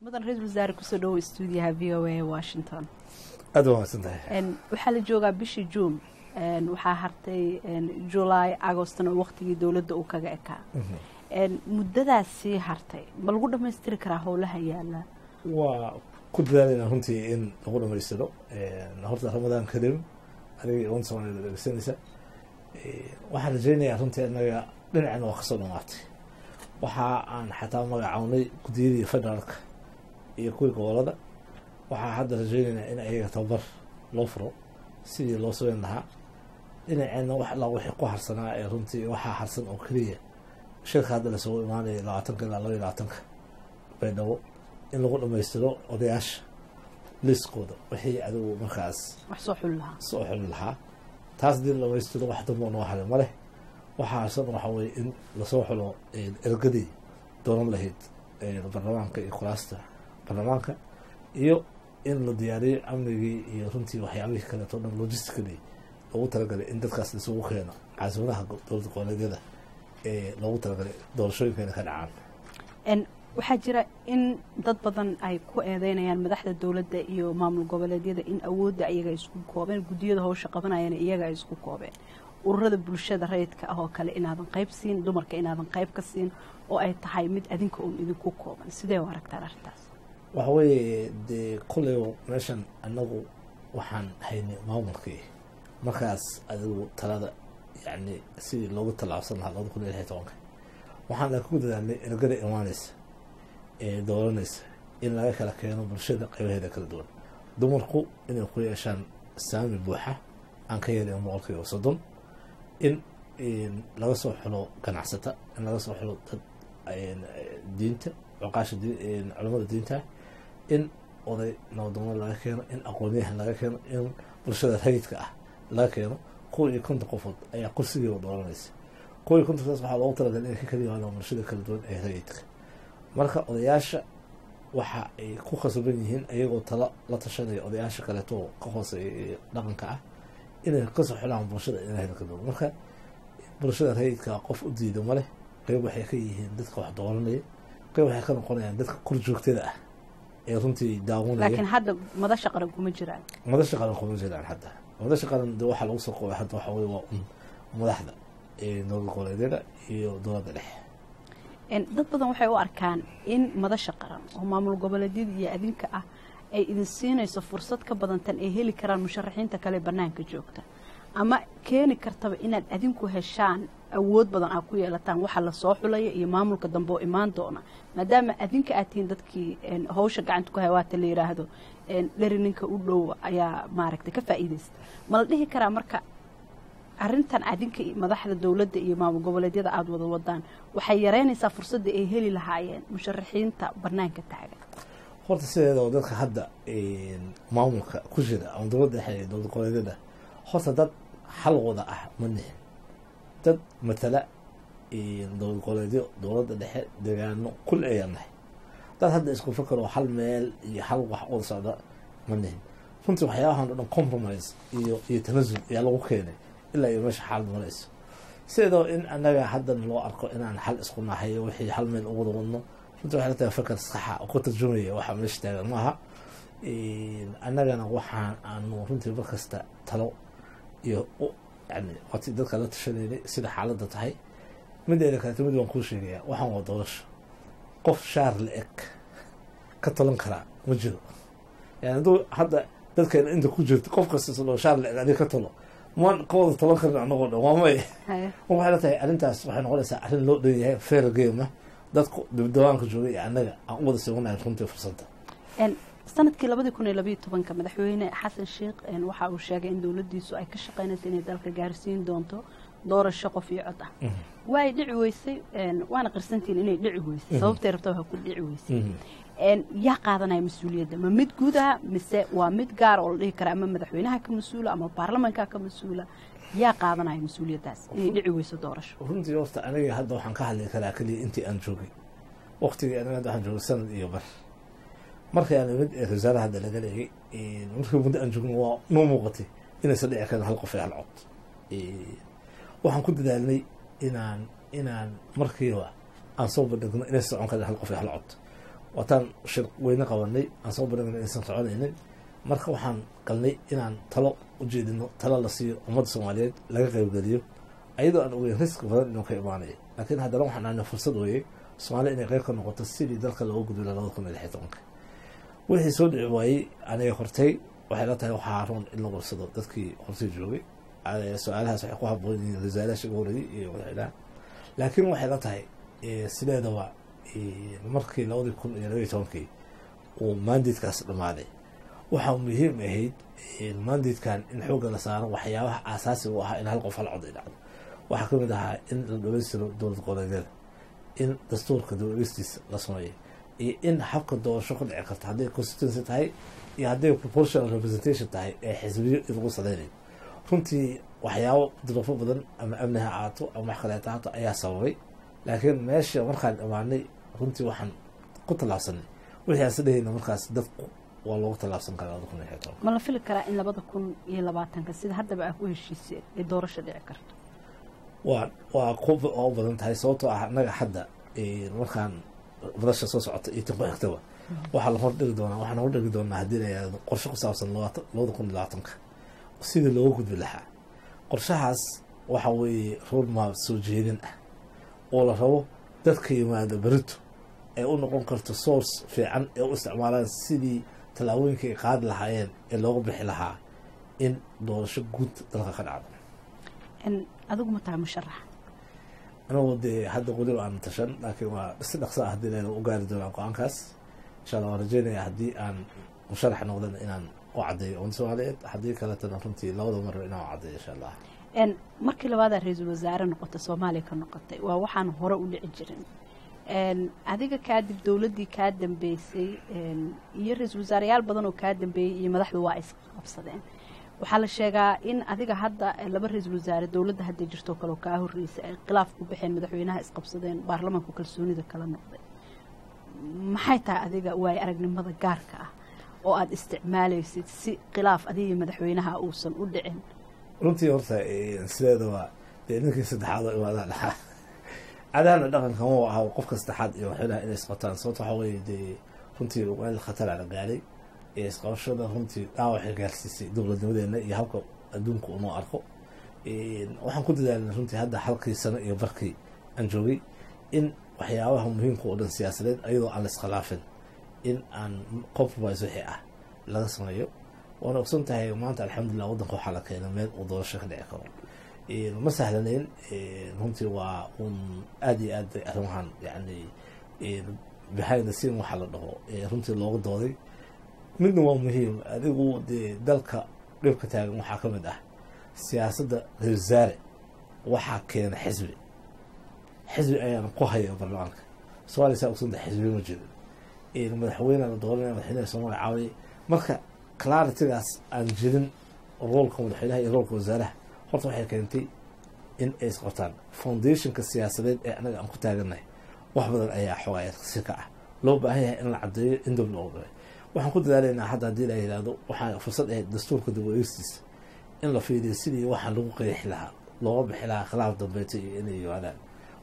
mudan ra-iisul wasaare kusoo dhawow stuudiyaha VOA Washington. aad waa santahay waxaa la joogaa bishii June waxaa hartay July Augustna waqtigii dawladda uu kaga ekaa muddadaasi hartay ma lagu dhamaystiri karaa howlaha yaala waa ku dadaalina runtii in lagu dhamaystiro horta Ramadaan Kareem aniga oo Soomaaliya dhageysanaysa waxaan rajaynayaa runtii anaga dhinacna waa kasoo dhamaatay waxa aan xataa magacawnay gudiyadii federaalka iyo kuwii gobolada waxaa hadda rajaynaynaa in ayaga tababar loo furo sidii loo sameyn lahaa dhinaceenna wax alla wixii ku harsanaa ee runtii waxaa harsan oo keliya shirka hadda lasoo imaanaya 20 ilaa 22 baydhabo in lagu dhamaystiro odayaasha liskooda wixii adigu markaas wax soo xul lahaa taas dib la dhamaystiro wax dambe noo haray male waxaa harsan waxa weeye in lasoo xulo ergadii doonan lahayd baarlamaanka iyo kuraasta baarlamaanka iyo in la diyaariyo amnigii iyo runtii waxyaabihii kaleeto dhan logistically loogu talagalay in dadkaas isugu keeno caasimadaha dowladda goboleedyada ee loogu talagalay doorashooyinkeena ka dhacaan waxaa jira in dad badan ay ku eedeynayaan madaxda dawladda iyo maamul goboleedyada in awoodda iyaga isku koobeen gudiyada hawsha qabanayana iyaga ay isku koobeen ururada bulshada rayidka ah oo kale inaadan qayb siin dumarka inaadan qayb ka siin oo ay tahay mid adinka uun idinku kooban sidee u aragtaan arrintaas waxa weeye dee kolley meeshan annagu waxaan haynay maamulkii markaas adigu talada yacni sidii loogu tallaabsan lahaa 2016 waxaan ku dadaalnay ergada imaanaysa ee dooranaysa in laga kala keeno bulshada qaybaheeda kala duwan dumarku inay ku yeeshaan saami buuxa aan ka yeelin 30% in laga soo xulo ganacsata in laga soo xulo dad diinta cuqaasha culimada diinta in oday nabadoono laga keeno in aqoonyahan laga keeno in bulshada rayidka ah laga keeno kuwa iyo 50 qofood ayaa kursigeeda dooranaysa kuwa iyo 50 waxaa loogu talagalay inay ka kala yimaadaan bulshada kala duwan ee rayidka marka odayaasha waxa ay ku khasban yihiin ayagoo tala la tashanaya odayaasha kaleeto ka hooseeya dhaqanka ah inay ka soo xulaan bulshada inay ka duwan marka bulshada rayidka qof u diido male qayb waxay ka yihiin dadka wax dooranaya qayb waxay ka noqonayaan dadka kurjoogtada ah ee runtii daawanaya laakiin hadda madasha qaran kuma jiraan hadda madasha qaran waxa lagu soo qoobay hadda waxa weeye waa madaxda dowladda goboleedyada iyo dowladda dhexe dad badan waxay u arkaan in madasha qaran oo maamul goboleedyada iyo adinka ah ay idin siinayso fursad ka badan tan ay heli karaan musharaxiinta kale banaanka joogta ama keeni kartaba inaad adinku heshaan awood badan aad ku yeelataan waxa la soo xulaya iyo maamulka dambe oo imaan doona maadaama adinka aad tihiin dadkii hawsha gacanta ku hayawaata la yiraahdo dheri ninka u dhow ayaa maaragtay ka faa'iideysta ma la dhihi karaa marka arrintan adinka madaxda dawladda iyo maamul goboleedyada aad wada wadaan waxay yareynaysaa fursadda ay heli lahaayeen musharaxiinta banaanka taagan horta sideedoo dadka hadda maamulka ku jira ama dowladda dhexe dowladda goboleedyada horta dad hal wada ah ma nihin dad matala dowlad goboleedyo dowladda dhexe deegaano kul ayaan nahay dad hadda isku fikir oo hal meel iyo hal wax wada socda ma nihin runtii waxyaabahan dhan compromise iyo tanasul ayaa lagu keenay ilaa iyo meesha xaalad marayso sidoo in anaga hadda loo arko inaan hal isku nahay wixii hal meel ugu wadno runtii waxay tahay fikir sax ah oo ku tarjumaya waxa meesha taagan maaha annagana waxaan aanu runtii markasta talo iyo yani wati dadka la tashanayay sida xaaladda tahay mideeda kale mid waan kuu sheegayaa waxaan waa doorasho qof shaar la eg ka talan karaa ma jiro yani hadduu hadda dadkeena inta ku jirto qof kasta soo shaar la eg adiga ka talo man qowda talan karna anagoo dhan waa may waxay la tahay arrintaas waxay noqonaysaa arrin loo dhan yahay fair game dadku dibdawaanka joogay iyo annaga aan u wada sugnayn runtii fursadda sanadkii 2012 madaxweyne xasan sheekh waxa uu sheegay in dawladdiisu ay ka shaqeynayso inay dalka gaarsiin doonto doorasho qof iyo cod ah way dhici weysay waana qarsantiin inay dhici weysay sababtay rabtaa waxa ku dhici weysay yaa qaadanaya mas'uuliyadda ma mid guud ah mise waa mid gaar oo la dhihi kara ama madaxweynaha ka mas'uula ama baarlamaanka ka mas'uula yaa qaadanaya mas'uuliyaddaas inay dhici weyso doorasho runtii horta aniga hadda waxaan ka hadli karaa kaliya intii aan joogay waqtigii aniga waxaan joogay sanad iyo bar markii aan mid wasaaraha hadda laga leeyay markii muddo aan joogno waa noo muuqatay inaysan dhici karin hal qof iyo hal cod waxaan ku dadaalnay inaan markiiba aan soo bandhigno inay socon karin hal qof iyo hal cod waataan shir weyne qabanay aan soo baranayna inaysan soconaynin marka waxaan galnay inaan talo ujeedino talo la siiyo ummadda soomaaliyeed laga qaybgeliyo ayadoo aan ogeyn riski badan inuu ka imaanayo laakiin haddana waxaan aanay fursad weeyey soomaaliya inay qayb ka noqoto sidii dalka looga gudbila 2016 wixii soo dhici waayey aniga hortay waxay la tahay waxaa roon in la qorsado dadkii hortay joogay su-aalahaas waxay ku habboon yihiin wasaaraha shaqooladii iyo madaxweynaha laakiin waxay la tahay sideedaba markii 2012 uu maandeedkaas dhammaaday waxaa muhiim ahayd maandeedkan in xoogga la saaro waxyaabaha aasaasiga u ahaa in hal qof hal cod ay dhacdo waxaa ka mid ahaa in la dhamaystiro dowlad goboleedyada in dastuurka dowladistiisa la sameeyo iyo in habka doorasho ku dhici karta hadday constituency tahay iyo hadday proportional representation tahay ee xisbiyo lagu saleynayo runtii waxyaabo duruufo badan ama amni ha ahaato ama wax kaleeta haato ayaa sababay laakiin meesha markaan imaanay runtii waxaan ku tallaabsanay wixii aan sadhehayna markaas dadku waa loogu tallaabsan karaa 2016 ma la fili karaa in 2020 sida haddaba aad ku heshiiseen ee doorasho dhici karto waa ku badan tahay sababtoo ah annaga hadda markaan badasha soo socota iyo tinqo xigtaba waxaa la hordhigi doonaa waxaan hordhigi doonaa haddii la yidhahdo qorshe ku saabsan 2020 sidii looga gudbi lahaa qorshahaas waxa weeye roadmap soo jeedin ah oo la rabo dadka yimaada berito ay u noqon karto source fiican ee u isticmaalaan sidii tallaabooyinka ay qaadi lahaayeen ee looga bixi lahaa in doorasho guud dalka ka dhacdo adigu ma tahay musharax anigu dee hadda weliba aan tashan laakiin waa si dhaqso ah haddii layna u gaari doonaa go-aankaas insha allah waan rajeynaya haddii aan musharax noqdan inaan u caddeeyo ummadda soomaaliyeed haddii kaletana runtii labada mar inaan u caddeeyo insha allah markii labaadaa ra-iisul wasaare noqotay soomaaliya ka noqotay waa waxaan hore u dhici jirin adiga kadib dowladdii kaa dambeysay iyo ra-iisul wasaareyaal badan oo kaa dambeeyey iyo madaxdu waa isqabsadeen waxaa la sheegaa in adiga hadda laba ra-iisul wasaare dowladda hadda jirto kale oo kaa horreysay ay khilaaf ku baxeen madaxweynaha isqabsadeen baarlamaanku kalsoonida kala noqday maxay tahay adiga waayo aragnimada gaarka ah oo aada isticmaalaysid si khilaaf adiga madaxweynaha uusan u dhicin runtii horta sideedaba dee ninkii saddexaad oo imaadaa dhaxaa cadahana dhaqanka ma aha qofka saddexaad iyo waxyalaha inay isqabtaan sababto waxaa weeye dee runtii meel khatar la gaaray isqabashada runtii waxay gaarsiisay dowladnimadeena iyo habka adduunka unoo arko waxaan ku dadaalnay runtii hadda halkii sano iyo barkii aan joogay in waxyaabaha muhiimka oo dhan siyaasadeed ayadoo aan la iskhilaafin in aan compromise wixii ah laga sameeyo waana ogsan tahay maanta alxamdulillah waddanka waxaa la keenay meel uu doorasho ka dhici karo ma sahlanayn runtii waa un aada iyo aad bay arrimahan yani behind the scene waxaa la dhaho runtii looga dooday midna waa muhiim adigu dee dalka dhibka taagan waxaa ka mid ah siyaasadda ra-isul wasaare waxaa keena xisbi ayaana ku haya baarlamaanka soomaaliya saa ogsan tahay xisbi ma jirin madaxweyne la dooranaya madaxweynaha soo magacaabay marka claritigaas aan jirin roolka madaxweynaha iyo roolka wasaaraha horta waxay keentay in ay isqabtaan foundationka siyaasadeed ee anaga aan ku taagannahay wax badan ayaa xoogaa si ka ah loo baahan yahay in la caddeeyo in dib loogu dhaway waxaan ku dadaalaynaa hadda haddii la yidhaahdo waxaa fursad ahayd dastuurka dib u eegstiisa in la fiiriyo sidii waxaan lagu qeexi lahaa looga bixi lahaa khilaaf dambeeto iyo inay yimaadaan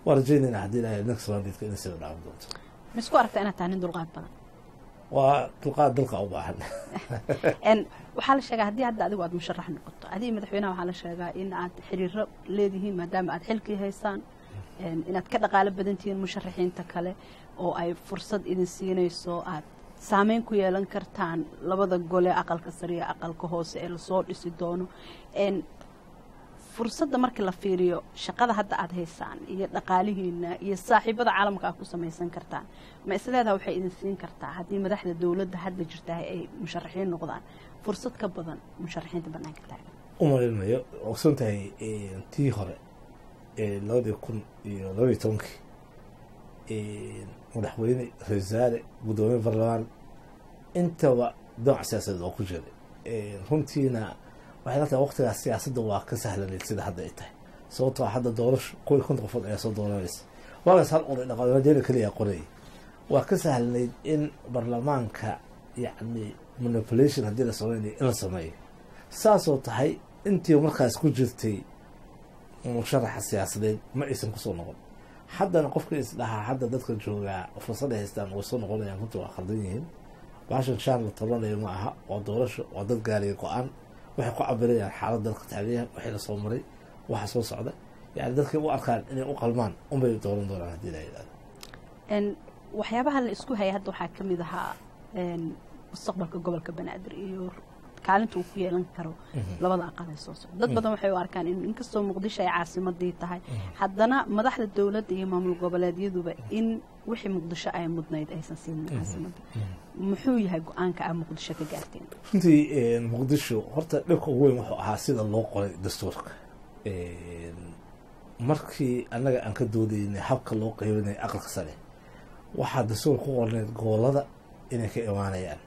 waan rajeynaynaa haddii la yidhahdo next mandate inay sida dhaawan doonto ma isku aragtaa inaad tahay nin dulqaad badan waa dulqaad dalka u baahan waxaa la sheegaa haddii hadda adigu aad musharax noqoto adiga madaxweynaha waxaa la sheegaa in aad xiriiro leedihiin maadaama aad xilkii haysaan inaad ka dhaqaalo badan tihiin musharaxiinta kale oo ay fursad idin siinayso aad saameyn ku yeelan kartaan labada gole aqalka sare iyo aqalka hoose ee lasoo dhisi doono fursadda markii la fiiriyo shaqada hadda aad haysaan iyo dhaqaalihiina iyo saaxiibada caalamka aad ku samaysan kartaan ma isleedaha waxay idin siin kartaa haddii madaxda dowladda hadda jirtaa ay musharaxiin noqdaan fursad ka badan musharaxiinta banaanka taagan umalinayo ogsan tahay tii hore 2012 madaxweyne ra-isul wasaare guddoomiye baarlamaan intaba dooc siyaasadeed oo ku jiray runtiina waxay la tahay waqtigaas siyaasadda waa ka sahlanayd sida hadda ay tahay sababtoo hadda doorasho kuwii 50 qofood ayaa soo dooranaysa waagaas hal oday dhaqaaladeena keliya qorayay waa ka sahlanayd in baarlamaanka yacni manipulation haddii la sameynayo in la sameeyo saasoo tahay intii markaas ku jirtay musharaxa siyaasadeed ma aysan kusoo noqon haddana qofkii isdhahaa hadda dadka joogaa fursaday haystaan way soo noqonayaan runtii waa khaldan yihiin baashan shaan la tabanayo ma aha waa doorasho waa dad gaariya go-aan waxay ku cabirayaan xaalad dalka taageeyaha wixii la soo maray waxa soo socda yani dadkay u arkaan inay u qalmaan unbay dooran doonaan haddii la yidhahdo waxyaabaha la isku hayay hadda waxaa kamid ahaa mustaqbalka gobolka banaadir iyo kaalinta uu ku yeelan karo labada aqal ee soo socda dad badan waxay u arkaan in inkastoo muqdisho ay caasimadii tahay haddana madaxda dowladda iyo maamul goboleedyaduba in wixii muqdisho ay mudnayd aysan siinin caasimadda muxuu yahay go-aanka ah muqdisho ka gaarteen runtii muqdisho horta dhibka ugu weyn wuxuu ahaa sida loo qoray dastuurka markii annaga aan ka doodaynay habka loo qeybinay aqalka sare waxaa dastuur ku qornayd gobolada inay ka imaanayaan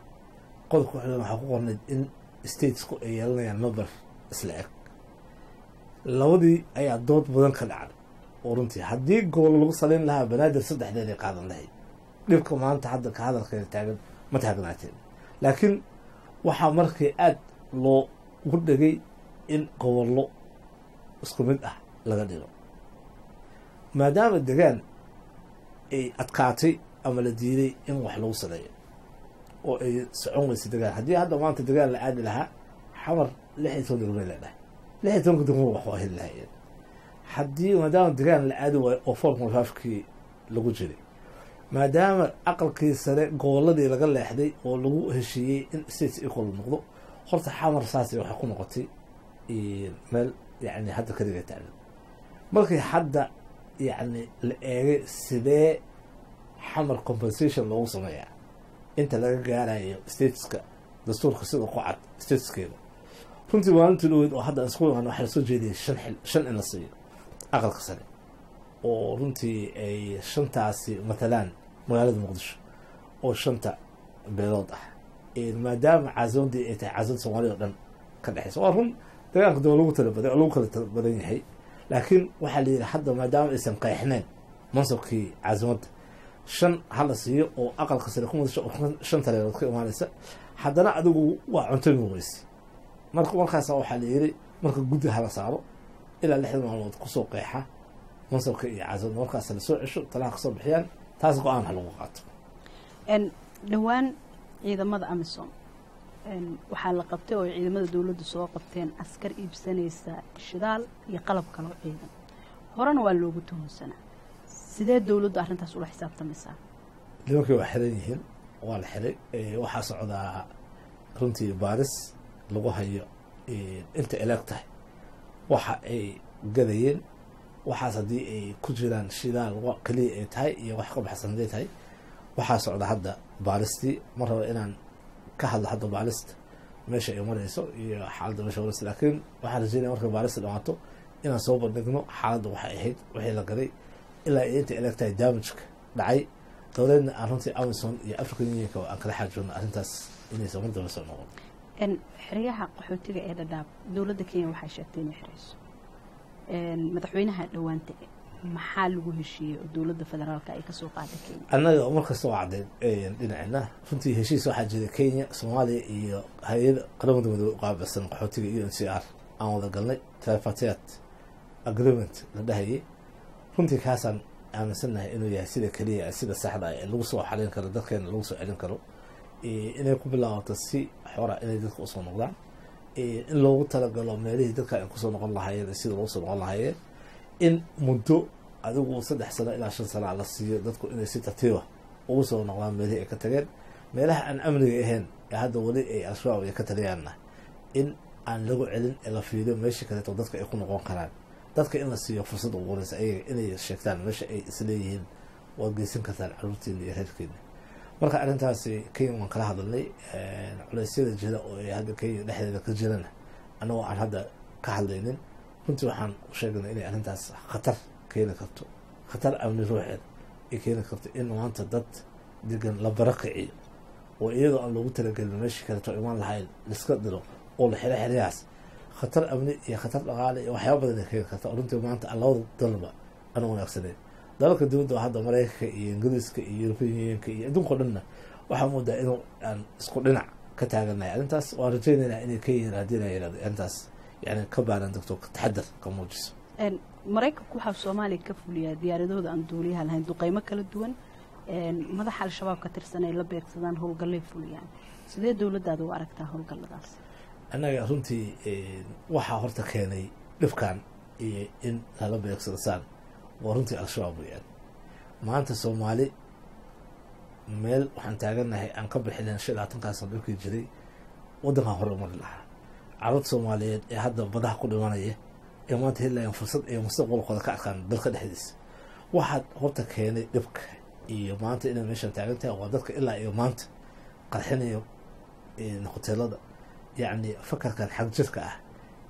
qodobka waxaa ku qornayd in statesku ay yeelanayaan number isla eg labadii ayaa dood badan ka dhacday oo runtii haddii gobol lagu salayn lahaa banaadir saddexdeed ay qaadan lahayd dhibka maanta hadda ka hadalkeeda taagan ma taagnaateen laakiin waxaa markii aada loogu dhegay in gobollo isku mid ah laga dhigo maadaama degaan ay adkaatay ama la diiday in wax lagu saleeyo oo ay socon weysay degaan haddii hadda maanta degaan la aadi lahaa xamar 16 degmay leedahay 16 degmo wax waa heli lahaayeen haddii maadaama degaan la aadi waayo oo foolkuma faafkii lagu jiray maadaama aqalkii sare gobolladii laga leexday oo lagu heshiiyey in states equal noqdo horta xamar saasi waxay ku noqotay meel yani hadda kaliga taagan markii hadda yani la eegay sidee xamar compensation loogu sameeyaa inta laga gaarayo stateska dastuurka sida ku cad stateskeeda runtii maalintii dhaweyd oo hadda isku imaan waxaa lasoo jeediyay shan in la siiyo aqalka sare oo runtii ay shantaasi matalaan magaalada muqdisho oo shanta beelood ah maadaama caasimada ay tahay caasimada soomaaliya oo dhan ka dhexeysa waa run dagaalka daba lagu tala badan yahay laakiin waxaa la yidhi hadda maadaama aysan qeexneen mansabkii caasimadda 5 hala siiyo oo aqalka sare ku muqdisho oo 5 taleelood ka imaanaysa haddana adigu waa cunto weyse markaas waxaa la yidhi marka guddi hala saaro ilaa 6 maalmood kusoo qeexa mansabka iyo caasimadda markaas la soo cesho talaha kasoo bixiyaan taas go-aan ha lagu qaato dhowaan ciidamada amisom waxaa la qabtay oo ciidamada dowladda soo qabteen askar iibsanaysa shidaal iyo qalab kale oo ciidan horena waa loogu tuhunsanaa sidee dowladdu arrintaas ula xisaabtamaysaa nimankii waa xiran yihiin waa la xiray waxaa socdaa runtii baaris lagu hayo inta eleeg tahay waxa ay gadayeen waxaas haddii ay ku jiraan shidaal keliya ay tahay iyo wax ka baxsan haday tahay waxaa socda hadda baaristii ma rabo inaan ka hadlo hadda baalista meesha ay marayso iyo xaaladda meesha marayso laakiin waxaan rajeynaya marka baalista dhamaato inaan soo bandhigno xaaladda waxay ahayd wixii la gaday ilaa ay inta eleg tahay damageka dhacay dowladna aan runtii Amazon iyo African Unionka aan kala xaajoodno arrintaas inaysan mar daba soo noqon xeryaha qaxootiga ee Dadaab dowladda Kenya waxay sheegtay inay xirayso madaxweynaha dhawaanta maxaa lagu heshiiyey oo dowladda federaalka ay ka soo qaaday Kenya annaga markasta waa cadeen dhinacna runtii heshiis waxaa jiray Kenya Soomaaliya iyo hay'ad qaramada midoobay u qaabilsan qaxootiga UNHCR aan wada galnay tripartite agreement la dhahayay runtii kaasaan aaminsanahay inuu yahay sida keliya sida saxda ah ee lagu soo xalin karo dadkeena lagu soo celin karo inay ku bilaabato si xora inay dadku usoo noqdaan in loogu talagalo meelihii dadka ay kusoo noqon lahaayeen sida loogu soo noqon lahaayeen in muddo adigu 3 sano ilaa 5 sano la siiyo dadku inay si tartiib ah ugu soo noqdaan meelihii ay ka tageen meelaha aan amniga ahayn ee hadda wali ay al-shabaab ay ka taliyaanna in aan lagu celin ee la fiiriyo meesha kale oo dadka ay ku noqon karaan dadka in la siiyo fursad ugu horeysa ayaga inay sheegtaan meesha ay isleeyihiin waa geysan kartaan caruurteena iyo reerkeena marka arrintaasi Kenya waan kala hadalnay culeysyada jira oo ay hadda Kenya dhexdeeda ka jirana anagoo aan hadda ka hadlaynin runtii waxaan u sheegnay inay arrintaas khatar keeni karto khatar amni ruuxeed ay keeni karto in maanta dad degan la barakiciyo oo iyadoo aan loogu talagelin meeshii kaleto imaan lahayn liska diro oo la xiro xeryahaas khatar amni iyo khatar dhaqaale iyo waxyaaba badan ay keeni karta runtii maanta aan labada dalba aan wanaagsaneyn dalalka dowladda hadda Mareykanka iyo Ingiriiska iyo European Unionka iyo adduunka dhanna waxaa moodaa inuu aan isku dhinac ka taaganahay arrintaas waan rajaynaynaa inay ka yiraahdo arrintaas yani ka baaran dadku taxadar ka muujiso maraykanku waxaa soomaaliya ka fuliyaa diyaaradooda aan duuliyaha lahayn duqeymo kala duwan madaxa al-shabaab ka tirsan ay la beegsadaan howlgallay fuliyaan sidee dowladdaada u aragtaa howlgalladaas annaga runtii waxaa horta keenay dhibkan iyo in lala beegsadasaan waa runtii al-shabaab weyaan maanta soomaali meel waxaan taaganahay aan ka bixilen 15 sano dhulkii jiray waddankan hore umari lahaa carruurta soomaaliyeed ee hadda badaha ku dhimanaya ee maanta helayaan fursad ay mustaqbalkooda ka arkaan dalka dhexdiisa waxaad horta keenay dhibka iyo maanta inay meeshaan taagan tahay waa dadka ilaa iyo maanta qarxinayo hoteelada yacni fakarkan xag jirka ah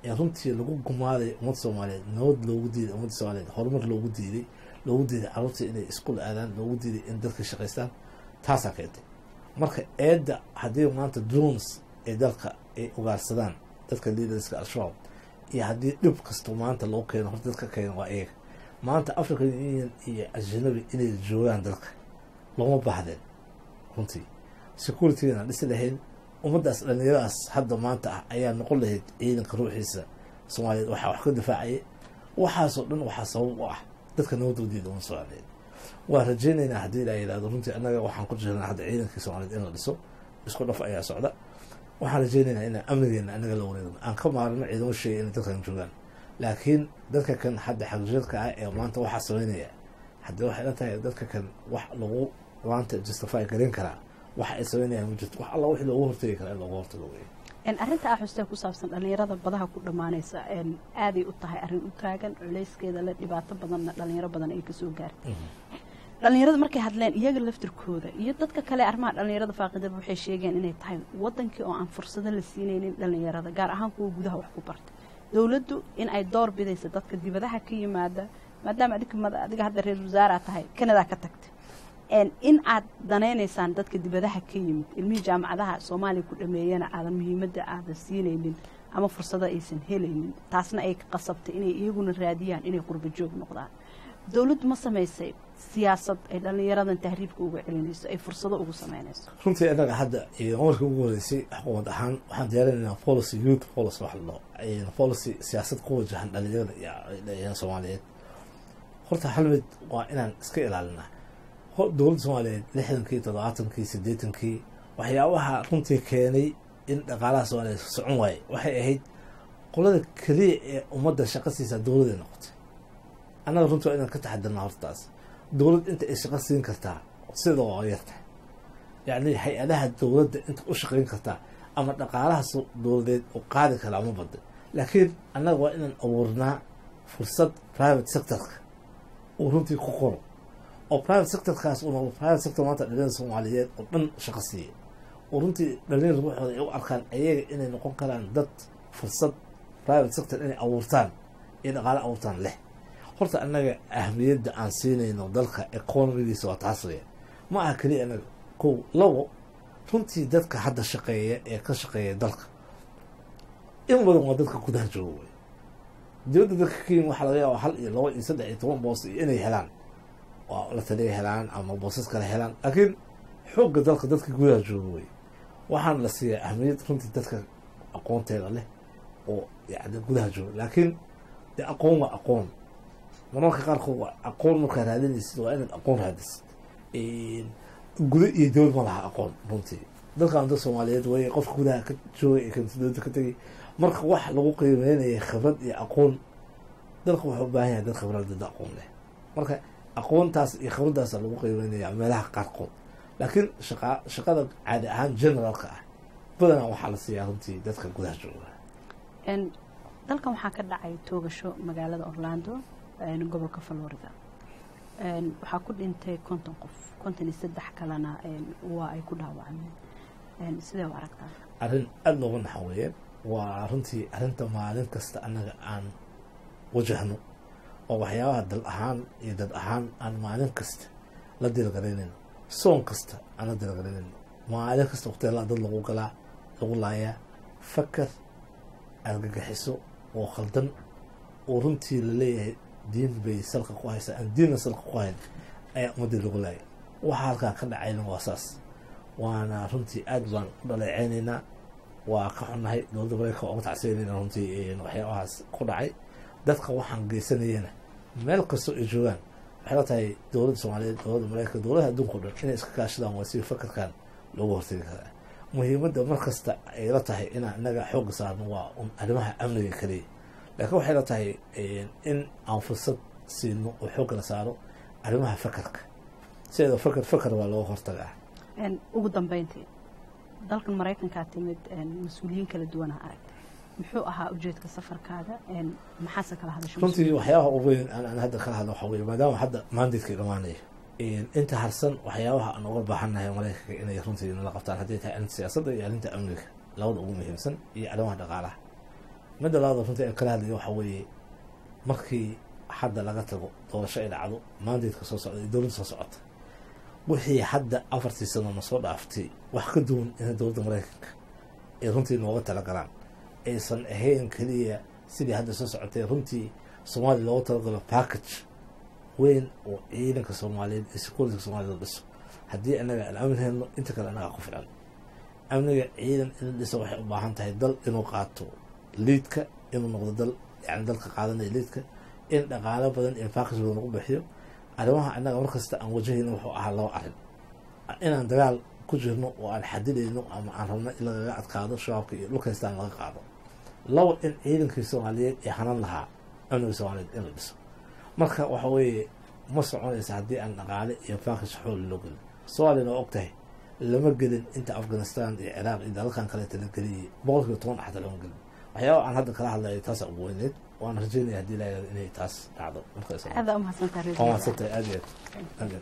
ee runtii lagu gumaaday ummadda soomaaliyeed nabad loogu diiday ummadda soomaaliyeed horumar loogu diiday carruurta inay iskuul aadaan loogu diiday in dadka shaqaystaan taasaa keentay marka eedda haddii maanta drones ee dalka ay ugaarsadaan dadka leaderska al-shabaab iyo haddii dhib kasto maanta loo keeno horta dadka keena waa iyaga maanta african union iyo ajanabi inay joogaan dalka looma baahdeen runtii securityna dhisi lahayn ummaddaas dhallinyaradaas hadda maanta ah ayaa noqon lahayd ciidanka ruuxiisa soomaaliyeed waxaa wax ka difaacaya waxaasoo dhan waxaa sabab u ah dadka nabadoodeeda uma soomaaliyeed waa rajaynaynaa haddii la yidhahdo runtii annaga waxaan ku jirnaa hadda ciidankii soomaaliyeed in la dhiso isku dhaf ayaa socda waxaan rajaynaynaa inaan amnigeena annaga la wareegno aan ka maarino ciidamo sheegay inay dadkan joogaan laakiin dadka kan hadda xagjirka ah ee maanta waxaa samaynaya haddii waxay la tahay dadka kan wax lagu maanta justify garin karaa waxa ay samaynayaan ma jirto wax alla wixii loogu hortegi karaa in loogu hortago wey arrinta ah xustee ku saabsan dhallinyarada badaha ku dhammaanaysa aaday u tahay arrin u taagan culayskeeda le dhibaato badanna dhallinyaro badan ay kasoo gaartay dhallinyarada markay hadleen iyaga laftirkooda iyo dadka kale arrimaha dhallinyarada faaqidada waxay sheegeen inay tahay wadankii oo aan fursado la siinaynin dhallinyarada gaar ahaan kuwa gudaha wax ku barta dowladdu in ay door bidaysa dadka dibadaha ka yimaada maadaama adiga hadda reer wasaaraa tahay Canada ka tagtay in aad danaynaysaan dadka dibadaha ka yimid ilmihii jaamacadaha Soomaaliya ku dhameeyana aadan muhiimadda aad siinaynin ama fursado aysan helaynin taasna ay ka qasabtay inay iyaguna raadiyaan inay qurba joog noqdaan dowladdu ma samaysay siyaasad ay dhallinyaradan tahriibka uga celinayso ay fursado ugu samaynayso runtii annaga hadda markii ugu horeysay xukuumad ahaan waxaan diyaarinaynaa policy youth policy wax la dhaho policy siyaasad ku wajahan dhallinyarada iyo Soomaaliyeed horta hal mid waa inaan iska ilaalinaa dowladda Soomaaliyeed 60kii 70kii 80kii waxyaabaha runtii keenay in dhaqaalaha Soomaaliyeed socon waayay waxay ahayd qolada kaliya ee ummadda shaqo siisa dowladda noqotay annaga runtii inaan ka taxadirnaa hortaas dowlad inta ay shaqo siin kartaa sida waa yarta yacni hay-adaha dowladda inta u shaqayn kartaa ama dhaqaalaha dowladeed oo qaadi kara ama badda laakiin annaga waa inaan abuurnaa fursad private sectorka uu runtii ku qoro oo private sectorkaas uu private sector maanta dhalinyarada Soomaaliyeed oo dhan shaqo siiya oo runtii dhalinyarada waxooda ay u arkaan ayaga inay noqon karaan dad fursad private sector inay abuurtaan iyo dhaqaale abuurtaan leh horta annaga ahmiyadda aan siinayno dalka economigiisa waa taas weeye ma aha kaliya annaga kow labo runtii dadka hadda shaqeeya ee ka shaqeeya dalka in badan waa dadka gudaha jooga wey dowladda dadka ka yimid waxaa laga yaabaa 1 iyo 2 iyo 3 iyo 10 boos inay helaan waa la taliya helaan ama boosas kale helaan laakiin xoogga dalka dadka gudaha jooga wey waxaan la siiyaa ahmiyad runtii dadka aqoonteeda leh oo yacni gudaha jooga laakiin de aqoon waa aqoon mararka qaarkood waa aqoon markaa raadinaysid waa inaad aqoon raadisid guda iyo dowlad ma laha aqoon runtii dalkan dad Soomaaliyeed way qofka gudaha ka joogay ee kan dowladda ka tagay marka wax lagu qiimeeyay khibrad iyo aqoon dalka wuxuu u baahan yahay dad khibrad dad aqoon leh marka aqoontaas iyo khibraddaas lagu qiimeeyaa meelaha qaarkood laakiin shaqada caadi ahaan generalka ah badanaa waxaa la siiyaa runtii dadka gudaha jooga dalkan waxaa ka dhacay toogasho magaalada Orlando gobolka Florida waxaa ku dhintay 50 qof 53 kalena waa ay ku dhaawacmeen sidee u aragtaa arrin aad looga naxweeyay waa runtii arrinta maalin kasta annaga aan wajahno oo waxyaabaha dal ahaan iyo dad ahaan aan maalin kasta la dilgaraynayno soon kasta aan la dilgaraynayno maalin kasta waqtiga dad lagu galaa lagu laayaa fakar argagixiso oo khaldan oo runtii la leeyahay diin bay salka ku haysaa aan diinna salka ku hayn ayaa ummadda lagu laayay waxa halkaa ka dhacayna waa saas waana runtii aad baan u dhaleeceynaynaa waa ka xunnahay dowladda Mareykanka uga tacsiinayna runtii waxyaabahaas ku dhacay dadka waxaan geysanayana meel kastoo ay joogaan waxay la tahay dowladda soomaaliyeed dowladda mareykanka dowladaha adduunka o dhan inay iska kaashadaan waa si fakarkan loogu hortegi karaa muhiimadda mar kasta ay la tahay inaan inaga xoogga saarno waa arrimaha amniga kaliya laakiin waxay la tahay in aan fursad siino oo xoogga la saaro arrimaha fakarka sideeda fakar waa looga hortagaa ugu dambeyntii dalkan maraykankaa timid mas-uuliyiin kala duwan ha aragtay muxuu ahaa ujeedka safarkaaga maxaase kala hadasho runtii waxyaabaha ugu weyn aan hadda kala hadlo waxaa weye maadaama hadda maandeedkay dhamaanayo inta harsan waxyaabaha aan uga baahannahay maraykanka inay runtii nala qabtaan hadday tahay arrinta siyaasadda iyo arrinta amniga labada ugu muhiimsan iyo arrimaha dhaqaalaha midda labada runtii aan kala hadlayo waxaa weeye markii hadda laga tago doorasho ay dhacdo maandeedka soo socda iyo dowladda soo socota wixii hadda 4 sano na soo dhaaftay wax ka duwan in dowladda maraykanka ay runtii nooga talagalaan aysan ahayn keliya sidii hadda soo socotay runtii Soomaaliya loogu talagalo package weyn oo ciidanka Soomaaliyeed iyo security Soomaaliyeed dhiso haddii anaga aan aamin hayno inta kale anaga ku filan amniga ciidan in dhiso waxay u baahan tahay dal inuu qaato liidka inuu noqdo dal yani dalka qaadanaya liidka in dhaqaale badan in package badan lagu bixiyo arrimaha anaga markasta aan wajahayno wuxuu ahaa laba arrin inaan dagaal ku jirno oo aan xadidayno ama aan rabno in lagaga adkaado shabaabka iyo dhulkaystaan laga qaado laba in ciidankii Soomaaliyeed ee hanan lahaa amniga Soomaaliyeed in la dhiso marka waxa weeye ma soconaysa haddii aan dhaqaale iyo package xool loo gelin Soomaalina waa ogtahay lama gelin inta Afghanistan iyo Ciraaq iyo dalalkan kale la geliyay 10% xataa lama gelin waxyaabo aan hadda kala hadlayo taas ugu weyneed waan rajaynayaa haddii la yiraahdo inay taas dhacdo marka هذا أمها سنتاريخ أجل